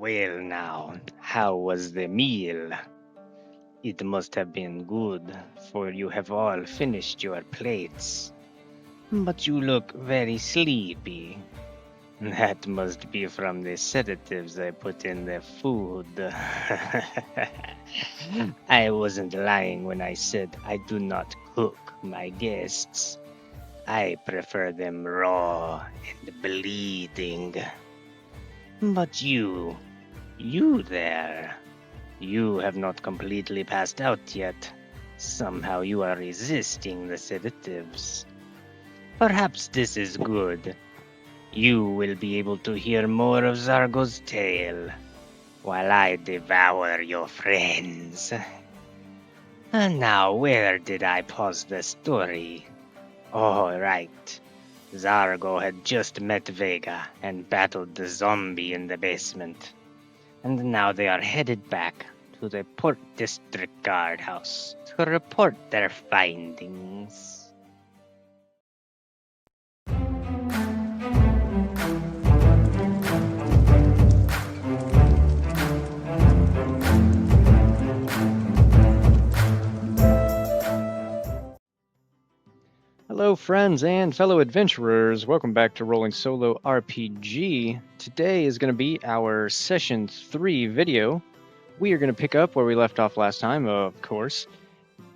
Well now, how was the meal? It must have been good, for you have all finished your plates. But you look very sleepy. That must be from the sedatives I put in the food. I wasn't lying when I said I do not cook my guests. I prefer them raw and bleeding. But you there, you have not completely passed out yet. Somehow you are resisting the sedatives. Perhaps this is good. You will be able to hear more of Zargo's tale, while I devour your friends. And now, where did I pause the story? Oh, right. Zargo had just met Vega and battled the zombie in the basement. And now they are headed back to the Port District Guardhouse to report their findings. Hello friends and fellow adventurers, welcome back to Rolling Solo RPG. Today is going to be our Session 3 video. We are going to pick up where we left off last time, of course,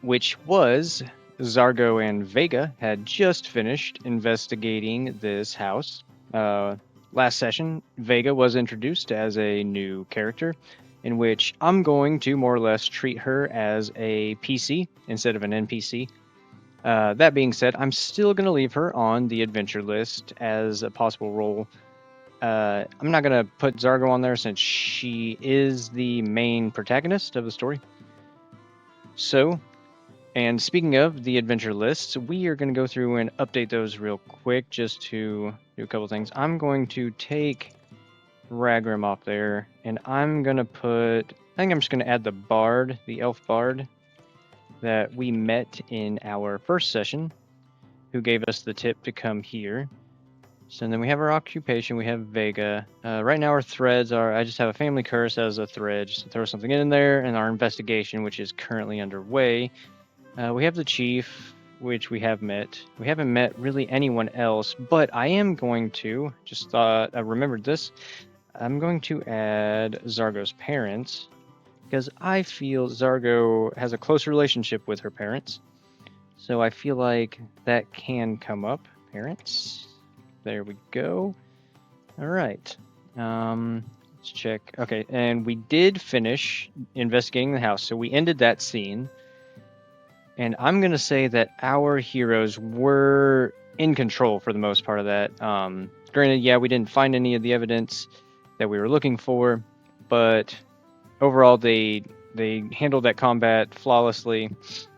which was Zargo and Vega had just finished investigating this house. Last session, Vega was introduced as a new character, in which I'm going to more or less treat her as a PC instead of an NPC. That being said, I'm still going to leave her on the adventure list as a possible role. I'm not going to put Zargo on there since she is the main protagonist of the story. So, and speaking of the adventure lists, we are going to go through and update those real quick just to do a couple things. I'm going to take Ragrim off there, and I'm going to I think I'm just going to add the bard, the elf bard, that we met in our first session, who gave us the tip to come here. So then we have our occupation, we have Vega. Right now our threads are, I just have a family curse as a thread, just to throw something in there, and our investigation, which is currently underway. We have the chief, which we have met. We haven't met really anyone else, but I am going to, just thought, I remembered this, I'm going to add Zargo's parents, because I feel Zargo has a close relationship with her parents. So I feel like that can come up. Parents. There we go. All right. Let's check. Okay, and we did finish investigating the house. So we ended that scene. And I'm going to say that our heroes were in control for the most part of that. Granted, yeah, we didn't find any of the evidence that we were looking for, but overall, they handled that combat flawlessly,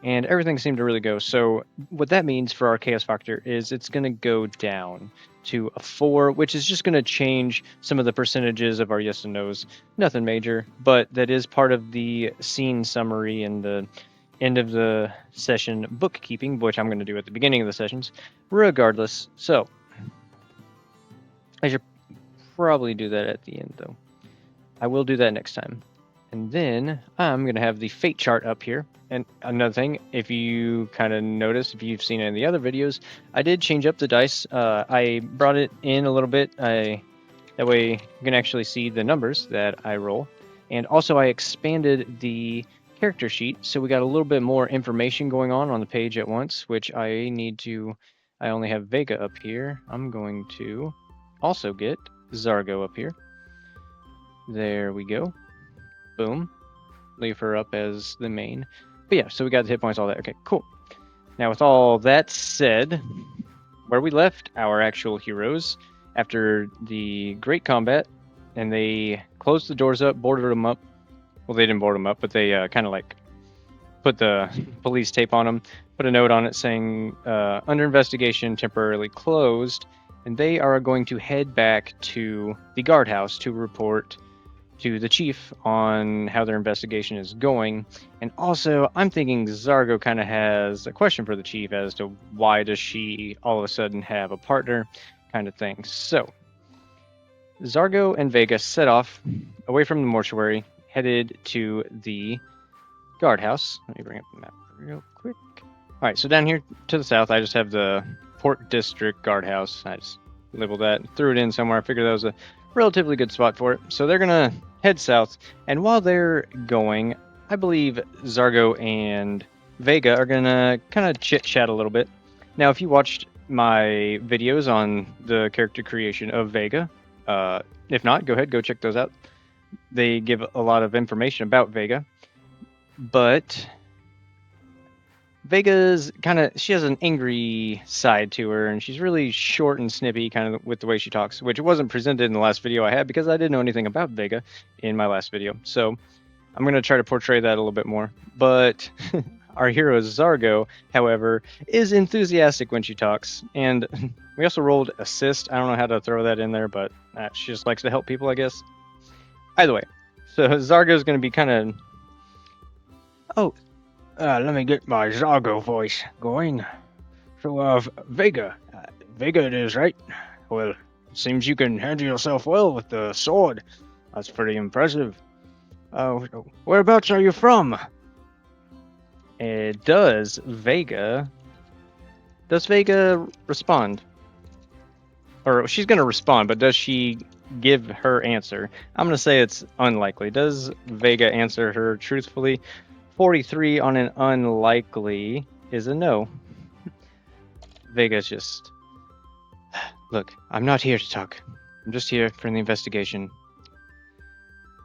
and everything seemed to really go. So what that means for our chaos factor is it's going to go down to a 4, which is just going to change some of the percentages of our yes and no's. Nothing major, but that is part of the scene summary and the end of the session bookkeeping, which I'm going to do at the beginning of the sessions, regardless. So I should probably do that at the end, though. I will do that next time. And then I'm going to have the fate chart up here. And another thing, if you kind of notice, if you've seen any of the other videos, I did change up the dice. I brought it in a little bit. That way you can actually see the numbers that I roll. And also I expanded the character sheet, so we got a little bit more information going on the page at once, which I only have Vega up here. I'm going to also get Zargo up here. There we go. Boom. Leave her up as the main. But yeah, so we got the hit points, all that. Okay, cool. Now with all that said, where we left our actual heroes after the great combat, and they closed the doors up, boarded them up. Well, they didn't board them up, but they kind of like put the police tape on them, put a note on it saying, under investigation, temporarily closed, and they are going to head back to the guardhouse to report to the chief on how their investigation is going. And also, I'm thinking Zargo kind of has a question for the chief as to why does she all of a sudden have a partner kind of thing. So, Zargo and Vega set off away from the mortuary, headed to the guardhouse. Let me bring up the map real quick. All right, so down here to the south, I just have the Port District guardhouse. I just labeled that, threw it in somewhere. I figured that was a relatively good spot for it. So they're gonna head south, and while they're going, I believe Zargo and Vega are gonna kind of chit chat a little bit. Now, if you watched my videos on the character creation of Vega, if not, go ahead, go check those out. They give a lot of information about Vega, but Vega's she has an angry side to her, and she's really short and snippy kind of with the way she talks, which wasn't presented in the last video I had because I didn't know anything about Vega in my last video. So I'm going to try to portray that a little bit more. But our hero Zargo, however, is enthusiastic when she talks, and we also rolled assist. I don't know how to throw that in there, but she just likes to help people, I guess. Either way, so Zargo's going to be kind of... Oh, let me get my Zargo voice going. So, Vega. Vega it is, right? Well, it seems you can handle yourself well with the sword. That's pretty impressive. Whereabouts are you from? Does Vega respond? Or she's going to respond, but does she give her answer? I'm going to say it's unlikely. Does Vega answer her truthfully? 43 on an unlikely is a no. Vega's just... Look, I'm not here to talk. I'm just here for the investigation.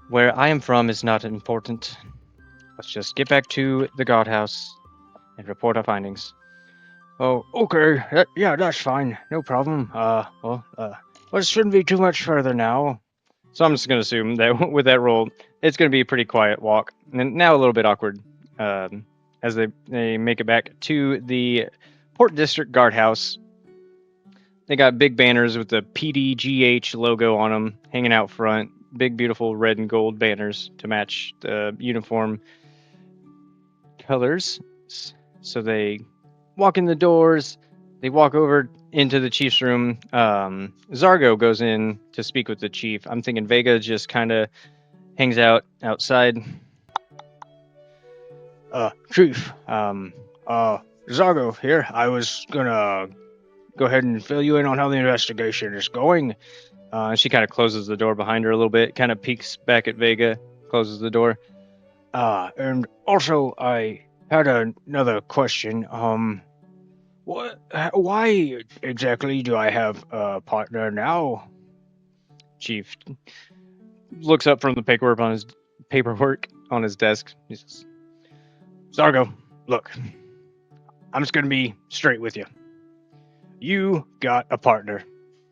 Where I am from is not important. Let's just get back to the guardhouse and report our findings. Oh, okay. Yeah, that's fine. No problem. Well, it shouldn't be too much further now. So I'm just going to assume that with that roll, it's going to be a pretty quiet walk. And now a little bit awkward as they make it back to the Port District Guardhouse. They got big banners with the PDGH logo on them hanging out front. Big, beautiful red and gold banners to match the uniform colors. So they walk in the doors. They walk over into the chief's room. Zargo goes in to speak with the chief. I'm thinking Vega just kind of hangs out outside. Chief, Zargo here. I was gonna go ahead and fill you in on how the investigation is going. She kind of closes the door behind her a little bit, kind of peeks back at Vega, closes the door. And also I had another question. Why exactly do I have a partner now? Chief looks up from the paperwork on his desk. He says, Zargo, look, I'm just gonna be straight with you. You got a partner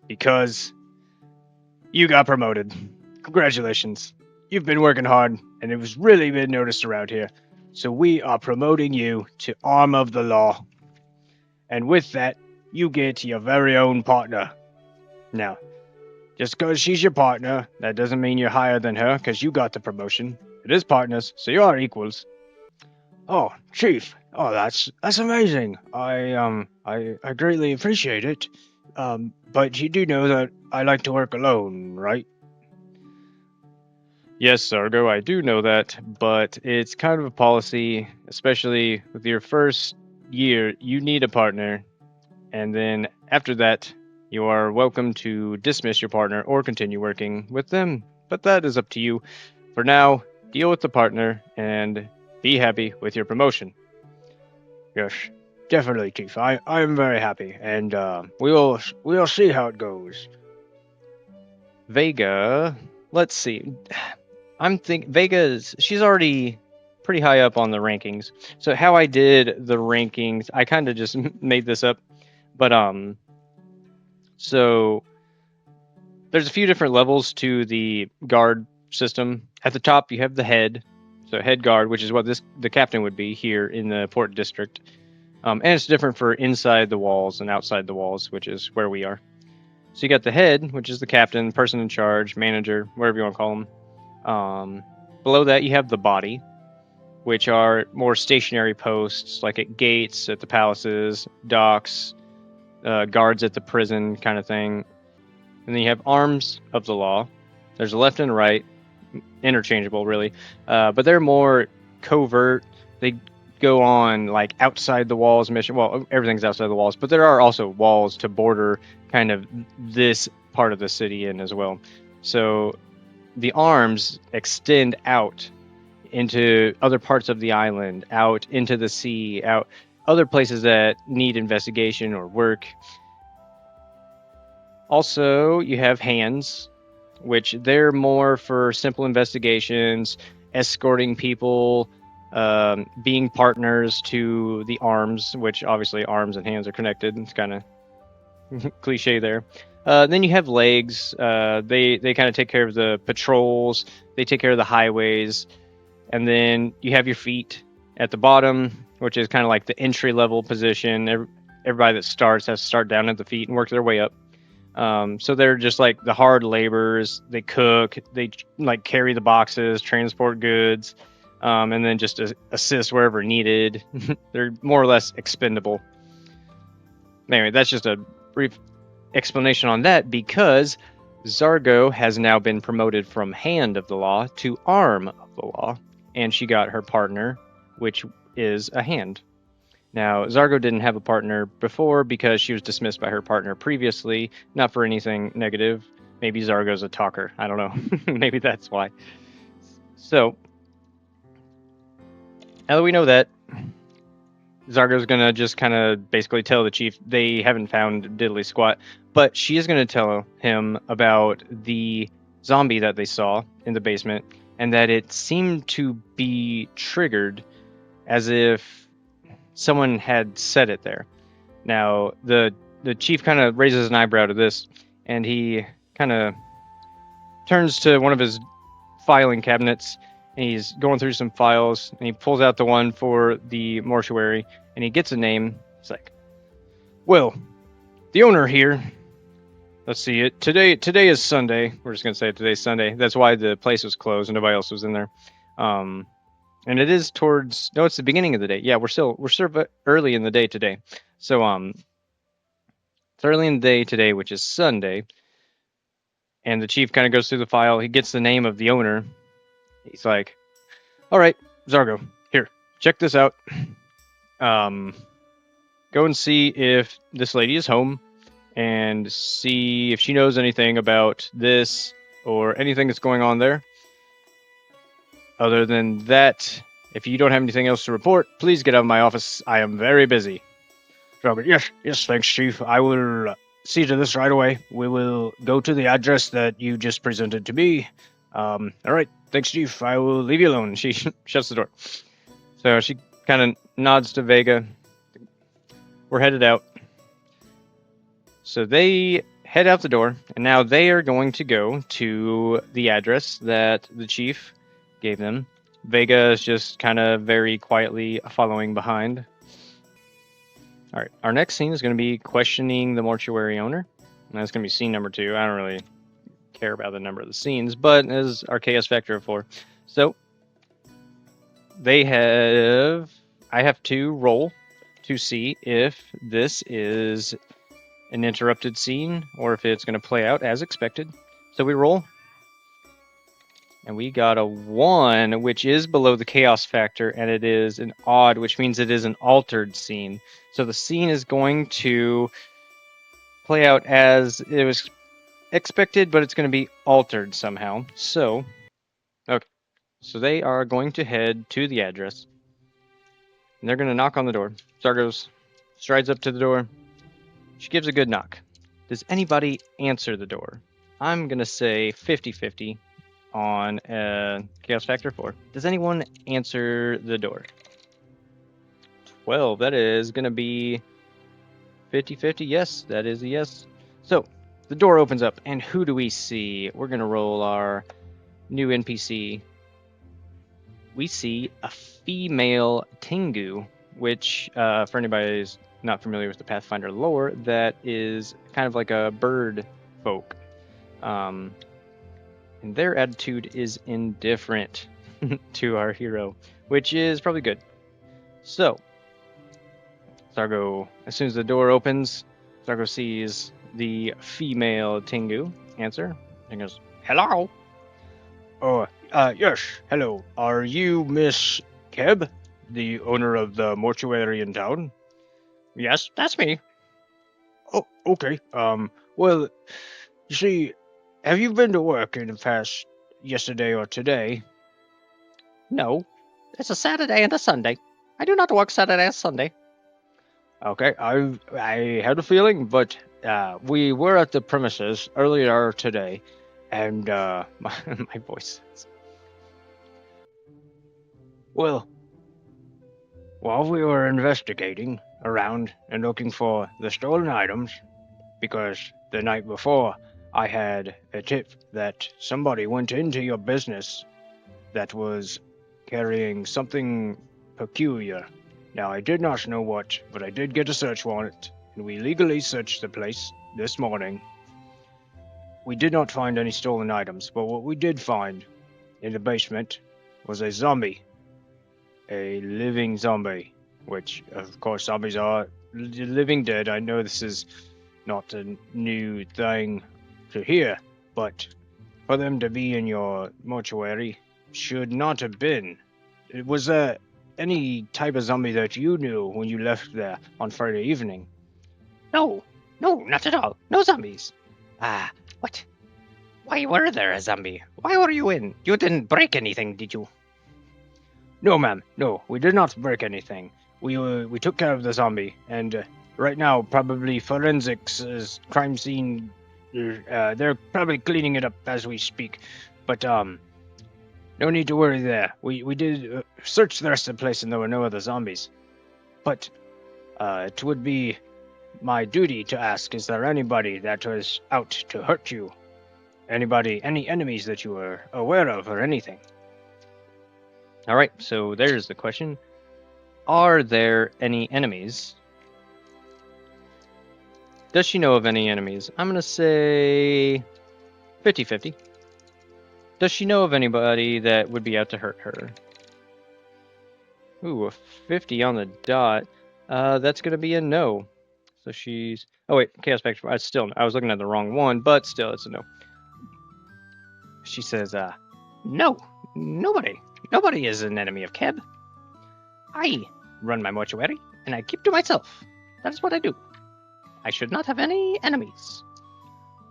because you got promoted. Congratulations. You've been working hard, and it was really been noticed around here. So we are promoting you to Arm of the Law. And with that, you get your very own partner. Now, just because she's your partner, that doesn't mean you're higher than her, because you got the promotion. It is partners, so you are equals. Oh, Chief. Oh, that's amazing. I greatly appreciate it. But you do know that I like to work alone, right? Yes, Zargo, I do know that, but it's kind of a policy, especially with your first year, you need a partner, and then after that, you are welcome to dismiss your partner or continue working with them, but that is up to you. For now, deal with the partner and be happy with your promotion. Yes, definitely, Chief. I am very happy, and we'll see how it goes. Vega, let's see. I'm thinking she's already pretty high up on the rankings. So how I did the rankings, I kind of just made this up, but so there's a few different levels to the guard system. At the top, you have the head, so head guard, which is what the captain would be here in the Port District, and it's different for inside the walls and outside the walls, which is where we are. So you got the head, which is the captain, person in charge, manager, whatever you want to call him. Below that, you have the body, which are more stationary posts, like at gates, at the palaces, docks, guards at the prison kind of thing. And then you have arms of the law. There's a left and a right, interchangeable really, but they're more covert. They go on like outside the walls mission. Well, everything's outside the walls, but there are also walls to border kind of this part of the city in as well. So the arms extend out into other parts of the island, out into the sea, out other places that need investigation or work. Also, you have hands, which they're more for simple investigations, escorting people, being partners to the arms, which obviously arms and hands are connected. It's kind of cliche there. Then you have legs. They kind of take care of the patrols. They take care of the highways. And then you have your feet at the bottom, which is kind of like the entry level position. Everybody that starts has to start down at the feet and work their way up. So they're just like the hard laborers. They cook, they like carry the boxes, transport goods, and then just assist wherever needed. They're more or less expendable. Anyway, that's just a brief explanation on that because Zargo has now been promoted from hand of the law to arm of the law, and she got her partner, which is a hand. Now, Zargo didn't have a partner before because she was dismissed by her partner previously, not for anything negative. Maybe Zargo's a talker. I don't know. Maybe that's why. So, now that we know that, Zargo's going to just kind of basically tell the chief they haven't found diddly squat, but she is going to tell him about the zombie that they saw in the basement and that it seemed to be triggered as if someone had set it there. Now, the chief kind of raises an eyebrow to this, and he kind of turns to one of his filing cabinets, and he's going through some files, and he pulls out the one for the mortuary, and he gets a name. It's like, well, the owner here. Let's see it. Today is Sunday. We're just gonna say today's Sunday. That's why the place was closed and nobody else was in there. And it is towards it's the beginning of the day. Yeah, we're still early in the day today. So it's early in the day today, which is Sunday. And the chief kind of goes through the file. He gets the name of the owner. He's like, "All right, Zargo, here, check this out. Go and see if this lady is home, and see if she knows anything about this or anything that's going on there. Other than that, if you don't have anything else to report, please get out of my office. I am very busy." Robert, yes, thanks, Chief. I will see to this right away. We will go to the address that you just presented to me. All right, thanks, Chief. I will leave you alone. She shuts the door. So she kind of nods to Vega. We're headed out. So they head out the door, and now they are going to go to the address that the chief gave them. Vega is just kind of very quietly following behind. All right, our next scene is going to be questioning the mortuary owner. And that's going to be scene number 2. I don't really care about the number of the scenes, but as our chaos factor of 4. So I have to roll to see if this is an interrupted scene or if it's going to play out as expected. So we roll, and we got a 1, which is below the chaos factor, and it is an odd, which means it is an altered scene. So the scene is going to play out as it was expected, but it's going to be altered somehow. So, okay. So they are going to head to the address, and they're going to knock on the door. Zargo strides up to the door. She gives a good knock. Does anybody answer the door? I'm going to say 50-50 on Chaos Factor 4. Does anyone answer the door? 12. That is going to be 50-50. Yes, that is a yes. So the door opens up, and who do we see? We're going to roll our new NPC. We see a female Tengu, which, for anybody who's not familiar with the Pathfinder lore, that is kind of like a bird folk. And their attitude is indifferent to our hero, which is probably good. So, Zargo, as soon as the door opens, Zargo sees the female Tengu answer. And goes, "Hello." Oh, yes. Hello. Are you Miss Keb, the owner of the mortuary in town? "Yes, that's me." Oh, okay. Well, you see, have you been to work in the past yesterday or today? "No, it's a Saturday and a Sunday. I do not work Saturday and Sunday." Okay, I had a feeling, but we were at the premises earlier today, and My voice. well, while we were investigating around and looking for the stolen items, because the night before I had a tip that somebody went into your business that was carrying something peculiar. Now, I did not know what, but I did get a search warrant, and we legally searched the place this morning. We did not find any stolen items, but what we did find in the basement was a zombie. A living zombie, which, of course, zombies are living dead. I know this is not a new thing to hear, but for them to be in your mortuary should not have been. Was there any type of zombie that you knew when you left there on Friday evening? No, not at all. No zombies. What? Why were there a zombie? Why were you in? You didn't break anything, did you? No, ma'am. No, we did not break anything. We took care of the zombie, and right now, probably forensics is crime scene. They're probably cleaning it up as we speak. But no need to worry there. We did search the rest of the place, and there were no other zombies. But it would be my duty to ask: is there anybody that was out to hurt you? Anybody, any enemies that you were aware of, or anything? All right, so there's the question. Are there any enemies? Does she know of any enemies? I'm going to say 50-50. Does she know of anybody that would be out to hurt her? Ooh, a 50 on the dot. That's going to be a no. So she's... Oh, wait, Chaos Spectrum. I was looking at the wrong one, but still, it's a no. She says, no, nobody. Nobody is an enemy of Keb. I run my mortuary, and I keep to myself. That is what I do. I should not have any enemies.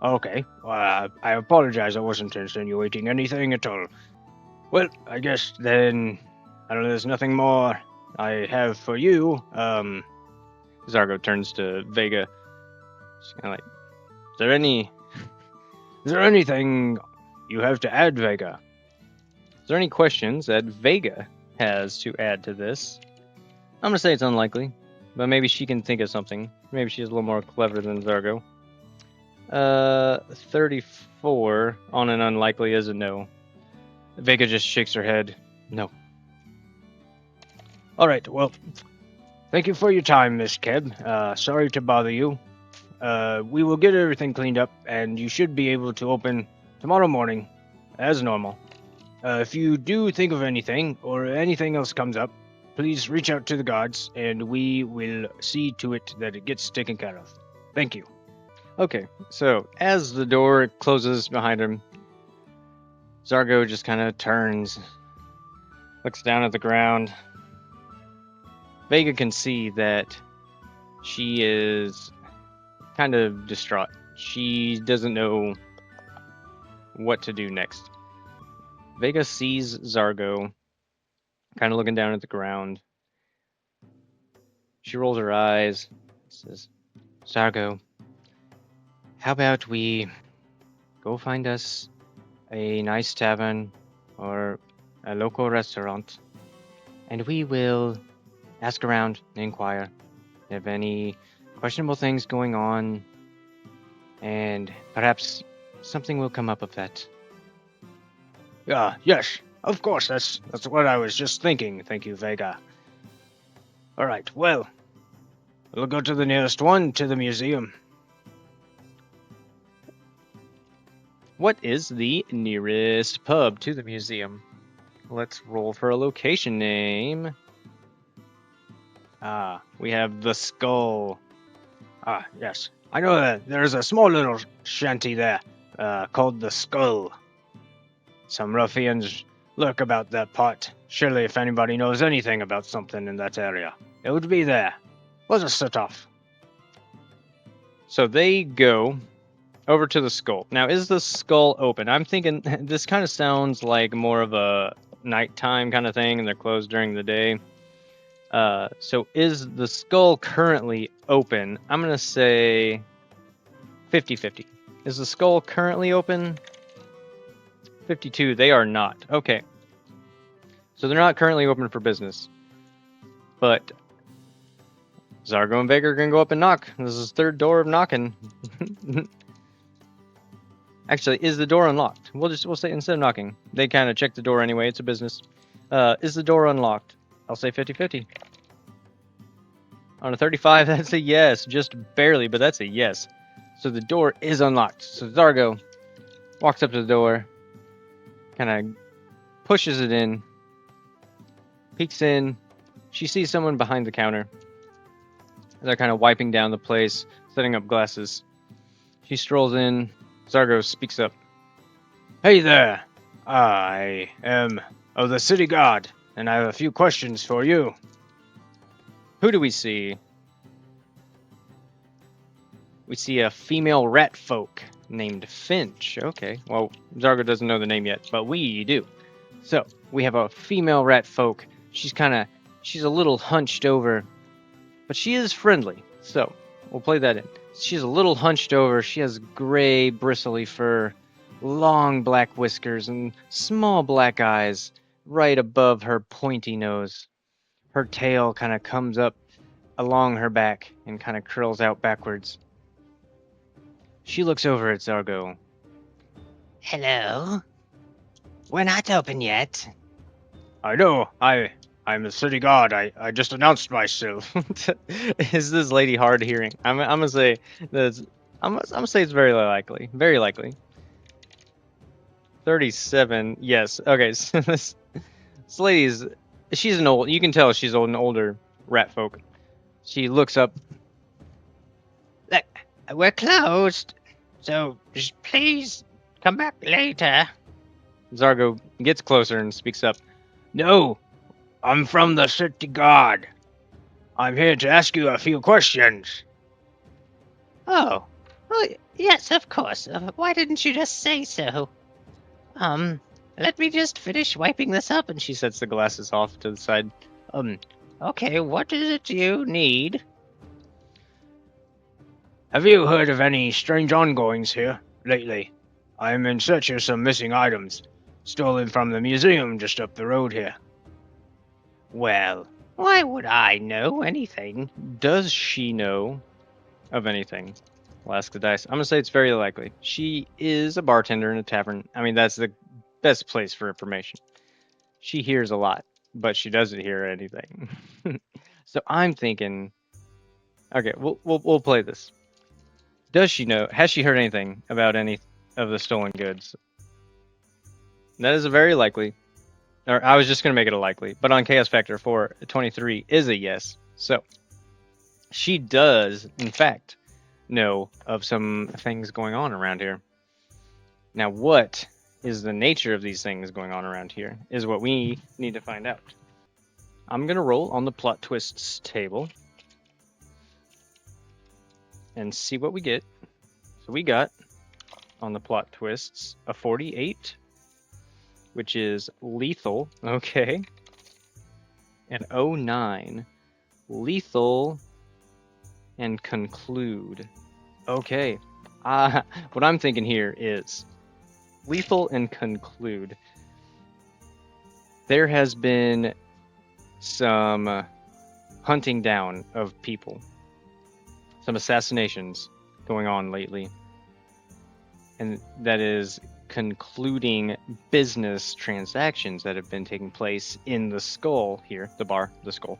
Okay, I apologize. I wasn't insinuating anything at all. Well, I guess then, I don't know, there's nothing more I have for you. Zargo turns to Vega. She's kind of like, Is there anything you have to add, Vega? Is there any questions that Vega has to add to this? I'm going to say it's unlikely, but maybe she can think of something. Maybe she's a little more clever than Zargo. 34 on an unlikely is a no. Vega just shakes her head. No. All right, well, thank you for your time, Miss Keb. Sorry to bother you. We will get everything cleaned up, and you should be able to open tomorrow morning, as normal. If you do think of anything, or anything else comes up, please reach out to the guards, and we will see to it that it gets taken care of. Thank you. Okay, so as the door closes behind him, Zargo just kind of turns, looks down at the ground. Vega can see that she is kind of distraught. She doesn't know what to do next. Vega sees Zargo kind of looking down at the ground. She rolls her eyes, says, Zargo, how about we go find us a nice tavern or a local restaurant, and we will ask around and inquire if any questionable things going on, and perhaps something will come up of that. Yes, of course, that's what I was just thinking. Thank you, Vega. All right, well, we'll go to the nearest one, to the museum. What is the nearest pub to the museum? Let's roll for a location name. We have the Skull. Yes. I know that there's a small little shanty there, called the Skull. Some ruffians lurk about that part. Surely if anybody knows anything about something in that area, it would be there. We'll just set off. So they go over to the skull. Now, is the skull open? I'm thinking this kind of sounds like more of a nighttime kind of thing, and they're closed during the day. So is the skull currently open? I'm going to say 50-50. Is the skull currently open? 52, they are not. Okay. So they're not currently open for business. But Zargo and Vega are going to go up and knock. This is third door of knocking. Actually, is the door unlocked? We'll say instead of knocking. They kind of check the door anyway. It's a business. Is the door unlocked? I'll say 50-50. On a 35, that's a yes. Just barely, but that's a yes. So the door is unlocked. So Zargo walks up to the door, kind of pushes it in, peeks in. She sees someone behind the counter. They're kind of wiping down the place, setting up glasses. She strolls in. Zargo speaks up. Hey there. I am of the city guard, and I have a few questions for you. Who do we see? We see a female rat folk named Finch. Okay, well, Zargo doesn't know the name yet, but we do. So, we have a female rat folk. She's a little hunched over, but she is friendly. So, we'll play that in. She's a little hunched over. She has gray, bristly fur, long black whiskers, and small black eyes right above her pointy nose. Her tail kind of comes up along her back and kind of curls out backwards. She looks over at Zargo. Hello? We're not open yet. I know. I'm the city guard. I just announced myself. Is this lady hard of hearing? I'm gonna say that's. I'm gonna say it's very likely. Very likely. 37. Yes. Okay. So this lady's. She's an old. You can tell she's an older rat folk. She looks up. Look, we're closed, so just please come back later. Zargo gets closer and speaks up. No, I'm from the city guard. I'm here to ask you a few questions. Oh, well, yes, of course. Why didn't you just say so? Let me just finish wiping this up. And She sets the glasses off to the side. Okay, what is it you need? Have you heard of any strange ongoings here lately? I'm in search of some missing items, stolen from the museum just up the road here. Well, why would I know anything? Does she know of anything? I'll ask the dice. I'm gonna say it's very likely. She is a bartender in a tavern. I mean, that's the best place for information. She hears a lot, but she doesn't hear anything. So I'm thinking, okay, we'll play this. Does she know? Has she heard anything about any of the stolen goods? That is a very likely. Or I was just gonna make it a likely, but on Chaos Factor 4, 23 is a yes. So she does, in fact, know of some things going on around here. Now, what is the nature of these things going on around here is what we need to find out. I'm going to roll on the plot twists table and see what we get. So we got, on the plot twists, a 48, which is lethal. Okay. And 09, lethal and conclude. Okay. What I'm thinking here is lethal and conclude. There has been some hunting down of people, some assassinations going on lately, and that is concluding business transactions that have been taking place in the skull here, the bar, the skull.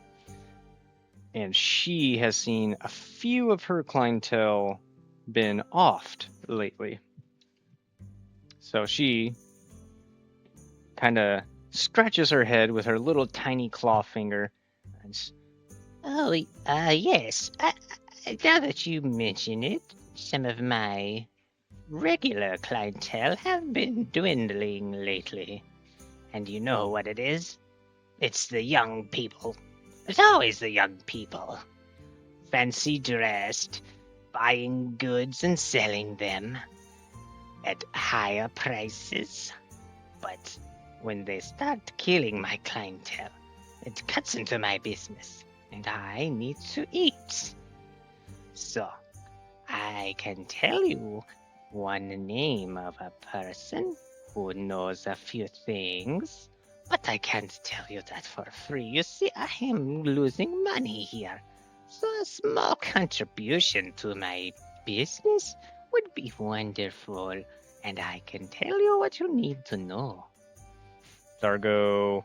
And she has seen a few of her clientele been offed lately. So she kind of scratches her head with her little tiny claw finger. And Oh, yes. Now that you mention it, Some of my regular clientele have been dwindling lately. And you know what it is? It's the young people. It's always the young people. Fancy dressed, buying goods and selling them at higher prices. But when they start killing my clientele, it cuts into my business, and I need to eat. So, I can tell you one name of a person who knows a few things, but I can't tell you that for free. You see, I am losing money here. So a small contribution to my business would be wonderful, and I can tell you what you need to know. Zargo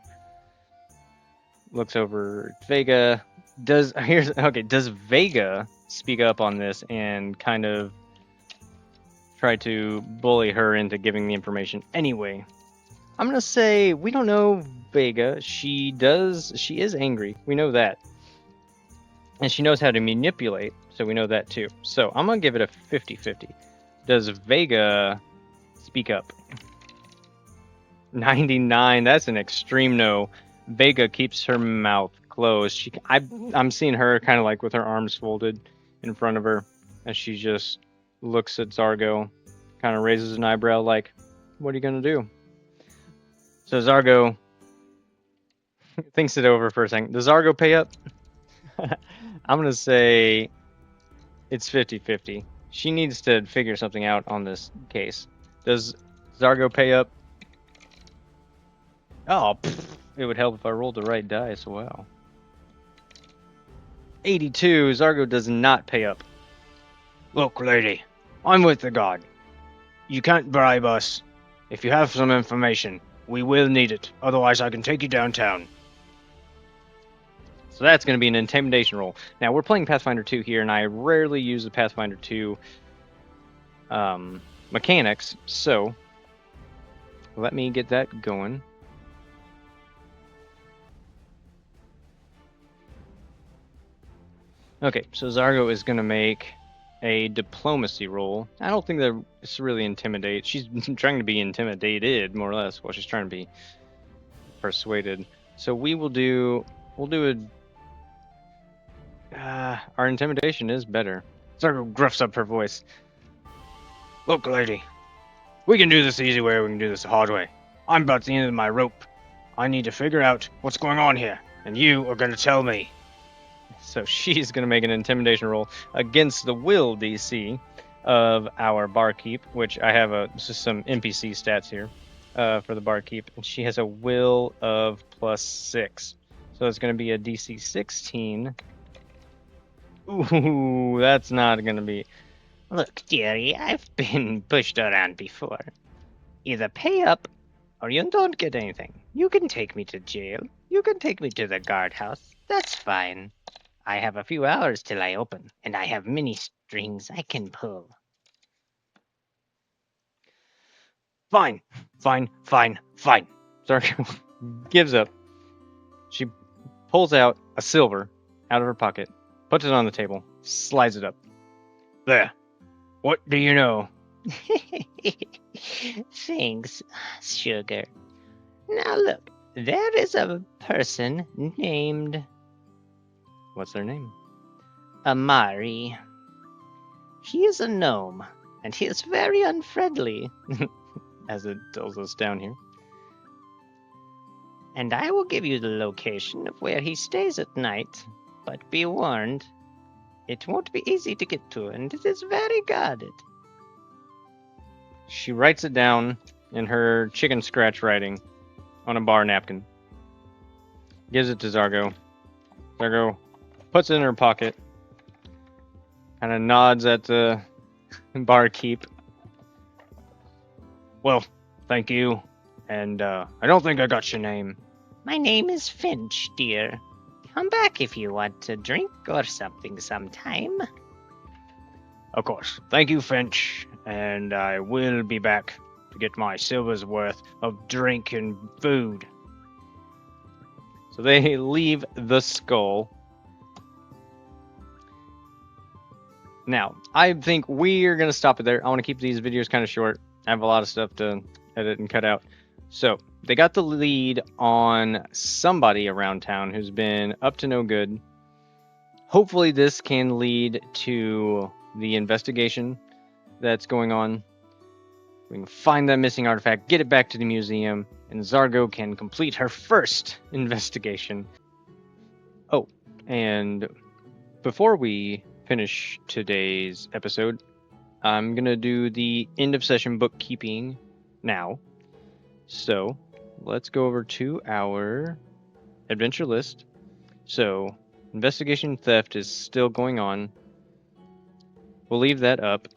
looks over at Vega. Does Vega speak up on this and kind of try to bully her into giving the information anyway? I'm gonna say we don't know Vega. She is angry. We know that. And she knows how to manipulate, so we know that too. So I'm gonna give it a 50-50. Does Vega speak up? 99, that's an extreme no. Vega keeps her mouth closed. I'm seeing her kind of like with her arms folded in front of her, and she just looks at Zargo, kind of raises an eyebrow like, what are you gonna do? So Zargo thinks it over for a second. Does Zargo pay up? I'm gonna say it's 50-50. She needs to figure something out on this case. Does Zargo pay up? Oh, it would help if I rolled the right dice. Wow. 82. Zargo does not pay up. Look, lady, I'm with the guard. You can't bribe us. If you have some information, we will need it. Otherwise, I can take you downtown. So that's going to be an intimidation roll. Now, we're playing Pathfinder 2 here, and I rarely use the Pathfinder 2 mechanics, so let me get that going. Okay, so Zargo is going to make a diplomacy roll. I don't think that it's really intimidate. She's trying to be intimidated, more or less, while she's trying to be persuaded. So we'll do our intimidation is better. Zargo gruffs up her voice. Look, lady, we can do this the easy way or we can do this the hard way. I'm about to the end of my rope. I need to figure out what's going on here, and you are going to tell me. So she's going to make an intimidation roll against the will DC of our barkeep, which I have just some NPC stats here for the barkeep. And she has a will of +6. So it's going to be a DC 16. Ooh, that's not going to be... Look, dearie, I've been pushed around before. Either pay up, or you don't get anything. You can take me to jail. You can take me to the guardhouse. That's fine. I have a few hours till I open, and I have many strings I can pull. Fine. Zargo gives up. She pulls out a silver out of her pocket, puts it on the table, slides it up. There. What do you know? Thanks, sugar. Now look, there is a person named... What's their name? Amari. He is a gnome, and he is very unfriendly. As it tells us down here. And I will give you the location of where he stays at night, but be warned, it won't be easy to get to, and it is very guarded. She writes it down in her chicken scratch writing on a bar napkin. Gives it to Zargo. Zargo puts it in her pocket. Kind of nods at the barkeep. Well, thank you. And I don't think I got your name. My name is Finch, dear. Come back if you want a drink or something sometime. Of course. Thank you, Finch. And I will be back to get my silver's worth of drink and food. So they leave the skull. Now, I think we're going to stop it there. I want to keep these videos kind of short. I have a lot of stuff to edit and cut out. So, they got the lead on somebody around town who's been up to no good. Hopefully, this can lead to the investigation that's going on. We can find that missing artifact, get it back to the museum, and Zargo can complete her first investigation. Oh, and before we finish today's episode, I'm going to do the end of session bookkeeping now. So let's go over to our adventure list. So investigation theft is still going on. We'll leave that up.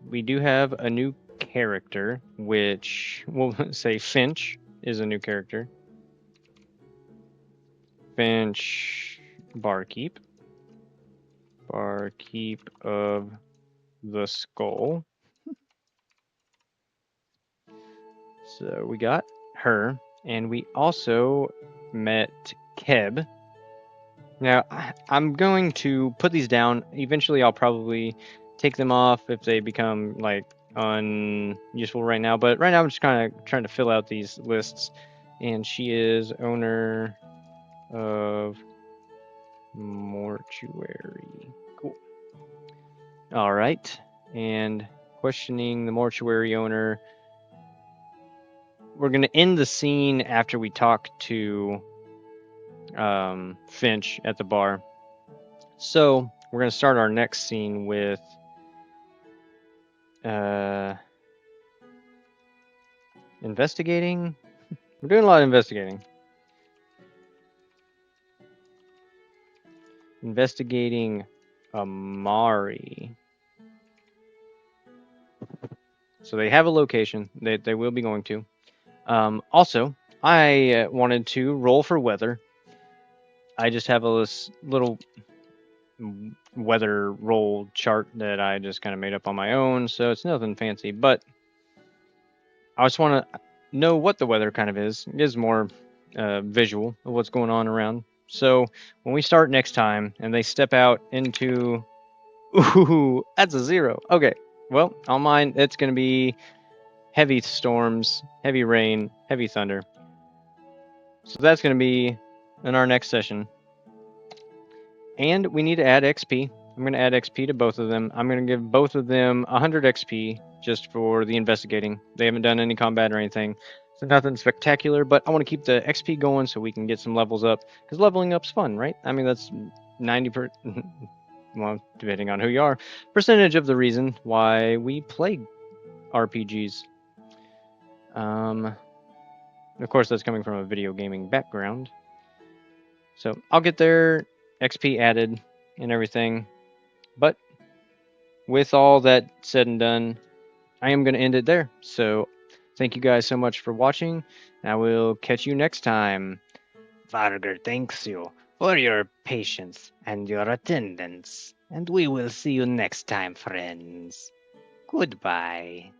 We do have a new character, which we'll say Finch is a new character. Finch Barkeep. Barkeep of the Skull. So we got her, and we also met Keb. Now, I'm going to put these down. Eventually, I'll probably take them off if they become, like, unuseful right now. But right now, I'm just kind of trying to fill out these lists. And she is owner of mortuary. Cool. All right. And questioning the mortuary owner. We're going to end the scene after we talk to Finch at the bar. So we're going to start our next scene with investigating. We're doing a lot of investigating. Investigating Amari. So they have a location that they will be going to. Also, I wanted to roll for weather. I just have a little weather roll chart that I just kind of made up on my own, so it's nothing fancy, but I just want to know what the weather kind of is. It is more visual of what's going on around. So when we start next time and they step out into... Ooh, that's a 0. Okay, well, on mine, it's going to be heavy storms, heavy rain, heavy thunder. So that's going to be in our next session. And we need to add XP. I'm going to add XP to both of them. I'm going to give both of them 100 XP just for the investigating. They haven't done any combat or anything. So nothing spectacular, but I want to keep the XP going so we can get some levels up. Because leveling up's fun, right? I mean, that's 90%, well, depending on who you are, percentage of the reason why we play RPGs. Of course, that's coming from a video gaming background. So I'll get their XP added and everything. But with all that said and done, I am going to end it there. So thank you guys so much for watching. I will catch you next time. Varger thanks you for your patience and your attendance, and we will see you next time, friends. Goodbye.